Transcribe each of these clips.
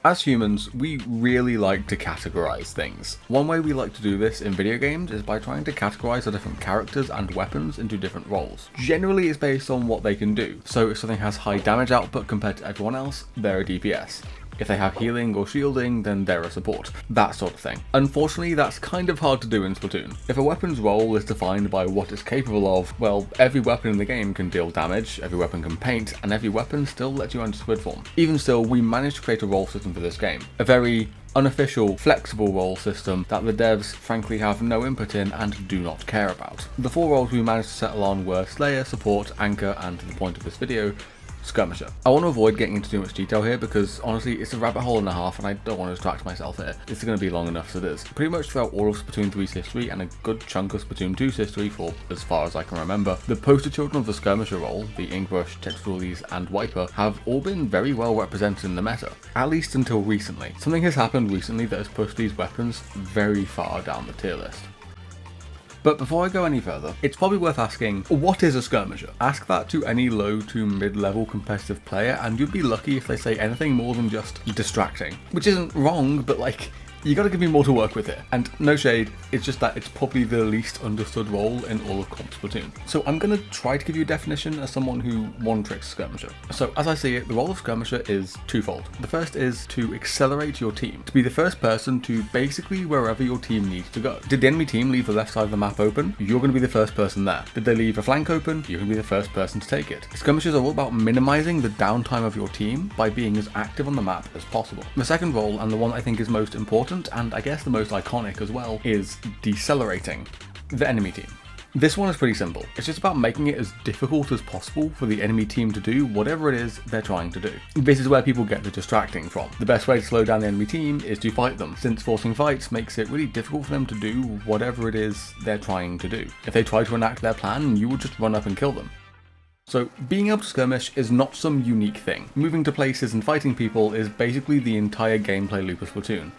As humans, we really like to categorize things. One way we like to do this in video games is by trying to categorize the different characters and weapons into different roles. Generally, it's based on what they can do. So if something has high damage output compared to everyone else, they're a DPS. If they have healing or shielding, then they're a support. That sort of thing. Unfortunately, that's kind of hard to do in Splatoon. If a weapon's role is defined by what it's capable of, well, every weapon in the game can deal damage, every weapon can paint, and every weapon still lets you enter squid form. Even still, we managed to create a role system for this game. A very unofficial, flexible role system that the devs frankly have no input in and do not care about. The 4 roles we managed to settle on were Slayer, Support, Anchor, and to the point of this video, Skirmisher. I want to avoid getting into too much detail here because honestly it's a rabbit hole and a half and I don't want to distract myself here. This is going to be long enough as it is. Pretty much throughout all of Splatoon 3's history and a good chunk of Splatoon 2's history for as far as I can remember, the poster children of the Skirmisher role, the Inkbrush, Tacticooler and Wiper, have all been very well represented in the meta, at least until recently. Something has happened recently that has pushed these weapons very far down the tier list. But before I go any further, it's probably worth asking, what is a skirmisher? Ask that to any low to mid-level competitive player and you'd be lucky if they say anything more than just distracting. Which isn't wrong, but like, you gotta give me more to work with here. And no shade, it's just that it's probably the least understood role in all of comp Splatoon. So I'm gonna try to give you a definition as someone who one-tricks skirmisher. So as I see it, the role of skirmisher is twofold. The first is to accelerate your team, to be the first person to basically wherever your team needs to go. Did the enemy team leave the left side of the map open? You're gonna be the first person there. Did they leave a flank open? You're gonna be the first person to take it. Skirmishers are all about minimizing the downtime of your team by being as active on the map as possible. The second role, and the one I think is most important, and I guess the most iconic as well, is decelerating the enemy team. This one is pretty simple. It's just about making it as difficult as possible for the enemy team to do whatever it is they're trying to do. This is where people get the distracting from. The best way to slow down the enemy team is to fight them, since forcing fights makes it really difficult for them to do whatever it is they're trying to do. If they try to enact their plan, you will just run up and kill them. So being able to skirmish is not some unique thing. Moving to places and fighting people is basically the entire gameplay loop of Splatoon.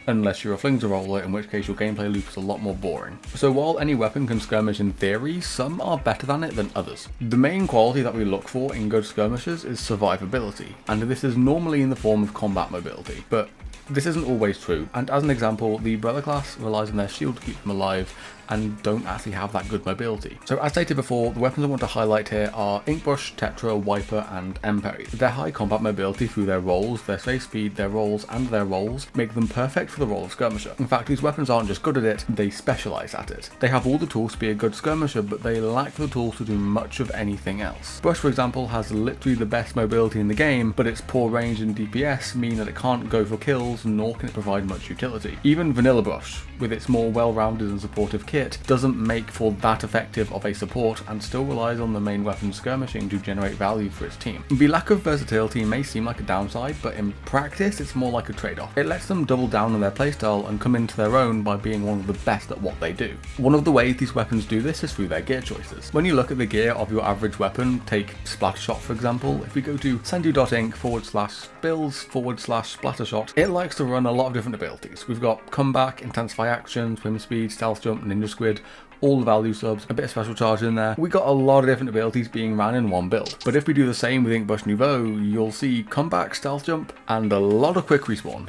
Unless you're a flinger roller, in which case your gameplay loop is a lot more boring. So while any weapon can skirmish in theory, some are better than it than others. The main quality that we look for in good skirmishers is survivability, and this is normally in the form of combat mobility, but this isn't always true, and as an example, the Brother class relies on their shield to keep them alive, and don't actually have that good mobility. So as stated before, the weapons I want to highlight here are Inkbrush, Tetra, Wiper, and Emperry. Their high combat mobility through their rolls, their safe speed, their rolls, and their rolls make them perfect for the role of skirmisher. In fact, these weapons aren't just good at it, they specialise at it. They have all the tools to be a good skirmisher, but they lack the tools to do much of anything else. Brush, for example, has literally the best mobility in the game, but its poor range and DPS mean that it can't go for kills, nor can it provide much utility. Even Vanilla Brush, with its more well-rounded and supportive kit, doesn't make for that effective of a support and still relies on the main weapon skirmishing to generate value for its team. The lack of versatility may seem like a downside, but in practice it's more like a trade-off. It lets them double down on their playstyle and come into their own by being one of the best at what they do. One of the ways these weapons do this is through their gear choices. When you look at the gear of your average weapon, take Splattershot for example, if we go to sendu.inc/builds/splattershot, it likes to run a lot of different abilities. We've got comeback, intensify action, swim speed, stealth jump, ninja squid, all the value subs, a bit of special charge in there. We got a lot of different abilities being ran in one build. But if we do the same with Inkbrush Nouveau, you'll see comeback, stealth jump, and a lot of quick respawn.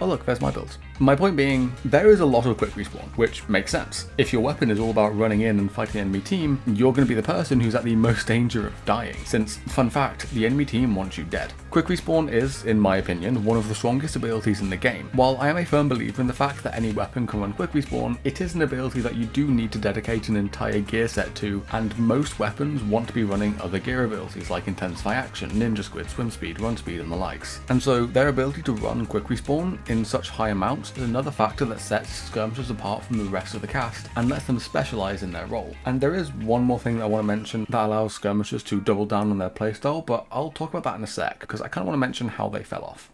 Oh look, there's my builds. My point being, there is a lot of quick respawn, which makes sense. If your weapon is all about running in and fighting the enemy team, you're going to be the person who's at the most danger of dying, since, fun fact, the enemy team wants you dead. Quick respawn is, in my opinion, one of the strongest abilities in the game. While I am a firm believer in the fact that any weapon can run quick respawn, it is an ability that you do need to dedicate an entire gear set to, and most weapons want to be running other gear abilities like intensify action, ninja squid, swim speed, run speed, and the likes. And so their ability to run quick respawn in such high amounts is another factor that sets skirmishers apart from the rest of the cast and lets them specialise in their role. And there is one more thing that I want to mention that allows skirmishers to double down on their playstyle, but I'll talk about that in a sec because I kind of want to mention how they fell off.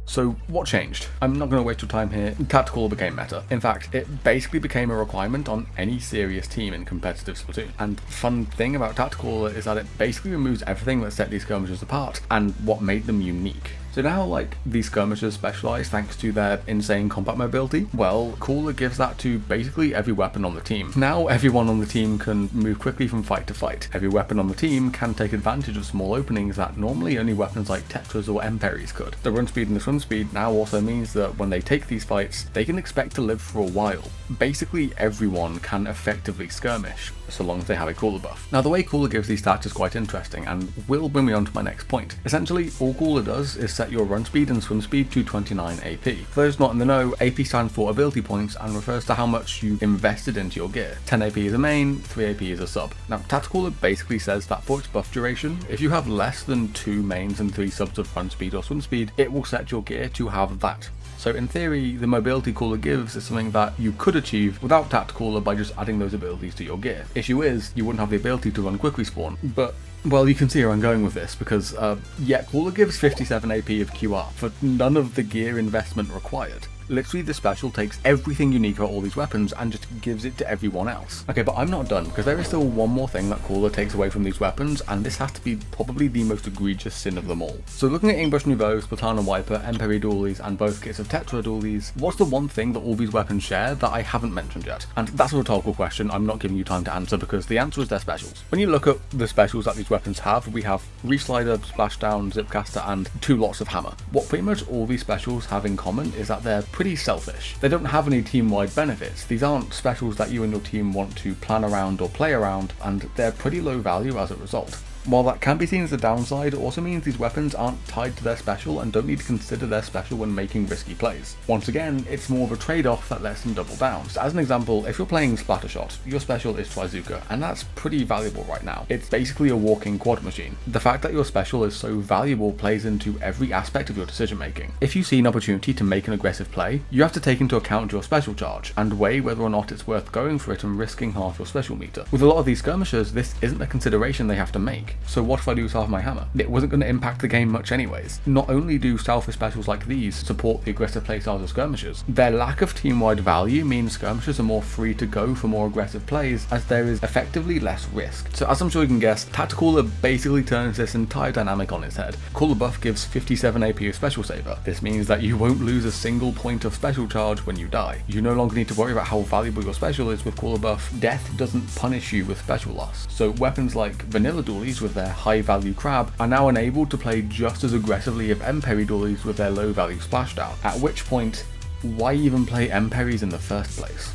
So what changed? I'm not going to waste your time here. Tacticooler became meta. In fact, it basically became a requirement on any serious team in competitive Splatoon. And the fun thing about Tacticooler is that it basically removes everything that set these skirmishers apart and what made them unique. So now, like, these skirmishers specialize thanks to their insane combat mobility, well, Cooler gives that to basically every weapon on the team. Now everyone on the team can move quickly from fight to fight. Every weapon on the team can take advantage of small openings that normally only weapons like Tetras or Emperries could. The run speed and the swim speed now also means that when they take these fights, they can expect to live for a while. Basically everyone can effectively skirmish, so long as they have a Cooler buff. Now the way Cooler gives these stats is quite interesting and will bring me on to my next point. Essentially, all Cooler does is set your run speed and swim speed to 29 AP. For those not in the know, AP stands for ability points and refers to how much you've invested into your gear. 10 AP is a main, 3 AP is a sub. Now Tacticooler basically says that for its buff duration, if you have less than 2 mains and 3 subs of run speed or swim speed, it will set your gear to have that. So in theory, the mobility Cooler gives is something that you could achieve without Tacticooler by just adding those abilities to your gear. Issue is, you wouldn't have the ability to run quickly spawn, but well, you can see where I'm going with this, because yeah, Cooler gives 57 AP of QR for none of the gear investment required. Literally, the special takes everything unique about all these weapons and just gives it to everyone else. Okay, but I'm not done, because there is still one more thing that Cooler takes away from these weapons, and this has to be probably the most egregious sin of them all. So looking at Aimbrush Nouveau, Splatoon Wiper, Emperor dualies, and both kits of Tetra dualies, what's the one thing that all these weapons share that I haven't mentioned yet? And that's a rhetorical question, I'm not giving you time to answer, because the answer is their specials. When you look at the specials that these weapons have, we have Reach Slider, Splashdown, Zipcaster, and 2 lots of Hammer. What pretty much all these specials have in common is that they're pretty selfish. They don't have any team-wide benefits. These aren't specials that you and your team want to plan around or play around, and they're pretty low value as a result. While that can be seen as a downside, it also means these weapons aren't tied to their special and don't need to consider their special when making risky plays. Once again, it's more of a trade-off that lets them double down. So as an example, if you're playing Splattershot, your special is Trizooka, and that's pretty valuable right now. It's basically a walking quad machine. The fact that your special is so valuable plays into every aspect of your decision making. If you see an opportunity to make an aggressive play, you have to take into account your special charge, and weigh whether or not it's worth going for it and risking half your special meter. With a lot of these skirmishers, this isn't a consideration they have to make. So what if I lose half my hammer? It wasn't going to impact the game much anyways. Not only do selfish specials like these support the aggressive playstyles of skirmishers, their lack of team-wide value means skirmishers are more free to go for more aggressive plays, as there is effectively less risk. So as I'm sure you can guess, Tacticooler basically turns this entire dynamic on its head. Cooler buff gives 57 AP of special saver. This means that you won't lose a single point of special charge when you die. You no longer need to worry about how valuable your special is with Cooler buff. Death doesn't punish you with special loss. So weapons like vanilla dualies with their high value crab are now enabled to play just as aggressively of Emperor dualies with their low value splashdown, at which point, why even play Emperors in the first place?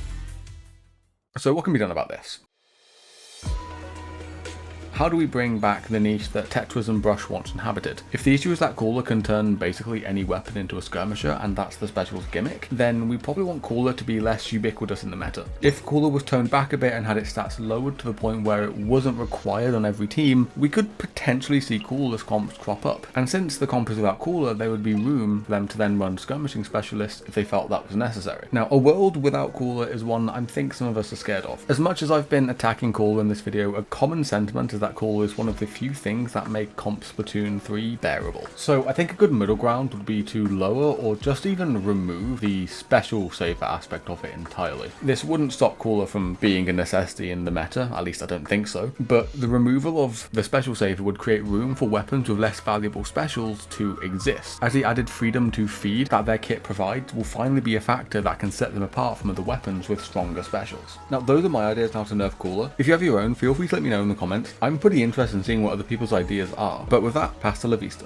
So what can be done about this? How do we bring back the niche that Tetras and Brush once inhabited? If the issue is that Cooler can turn basically any weapon into a skirmisher and that's the special's gimmick, then we probably want Cooler to be less ubiquitous in the meta. If Cooler was toned back a bit and had its stats lowered to the point where it wasn't required on every team, we could potentially see Cooler's comps crop up. And since the comp is without Cooler, there would be room for them to then run skirmishing specialists if they felt that was necessary. Now, a world without Cooler is one I think some of us are scared of. As much as I've been attacking Cooler in this video, a common sentiment is that Cooler is one of the few things that make comp Splatoon 3 bearable. So I think a good middle ground would be to lower or just even remove the special saver aspect of it entirely. This wouldn't stop Cooler from being a necessity in the meta, at least I don't think so, but the removal of the special saver would create room for weapons with less valuable specials to exist, as the added freedom to feed that their kit provides will finally be a factor that can set them apart from other weapons with stronger specials. Now those are my ideas on how to nerf Cooler. If you have your own, feel free to let me know in the comments. I'm pretty interested in seeing what other people's ideas are. But with that, hasta la vista.